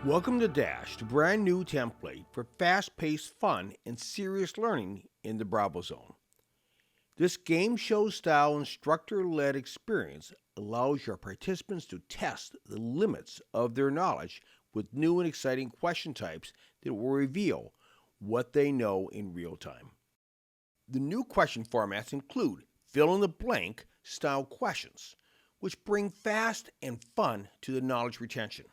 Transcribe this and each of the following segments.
Welcome to Dash, the brand new template for fast-paced fun and serious learning in the BravoZone. This game show style instructor-led experience allows your participants to test the limits of their knowledge with new and exciting question types that will reveal what they know in real time. The new question formats include fill-in-the-blank style questions, which bring fast and fun to the knowledge retention.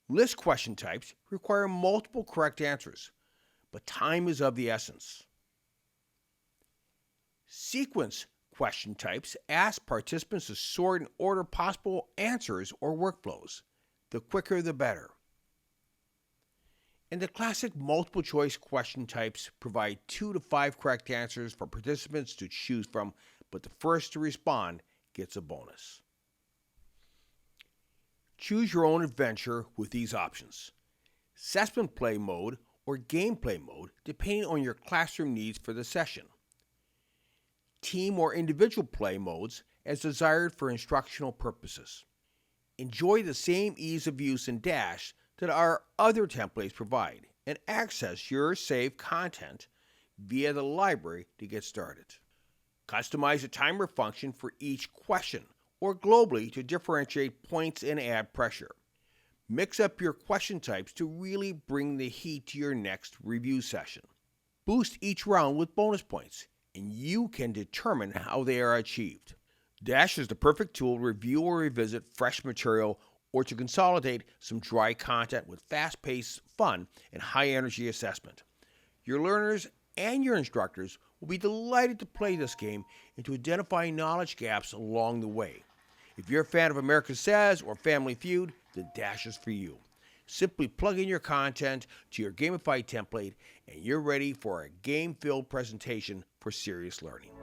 List question types require multiple correct answers, but time is of the essence. Sequence question types ask participants to sort and order possible answers or workflows. The quicker the better. And the classic multiple choice question types provide 2 to 5 correct answers for participants to choose from, but the first to respond gets a bonus. Choose your own adventure with these options: assessment play mode or gameplay mode, depending on your classroom needs for the session. Team or individual play modes as desired for instructional purposes. Enjoy the same ease of use in Dash that our other templates provide, and access your saved content via the library to get started. Customize a timer function for each question, or globally to differentiate points and add pressure. Mix up your question types to really bring the heat to your next review session. Boost each round with bonus points, and you can determine how they are achieved. Dash is the perfect tool to review or revisit fresh material or to consolidate some dry content with fast-paced fun and high-energy assessment. Your learners and your instructors will be delighted to play this game and to identify knowledge gaps along the way. If you're a fan of America Says or Family Feud, then Dash is for you. Simply plug in your content to your gamified template and you're ready for a game-filled presentation for serious learning.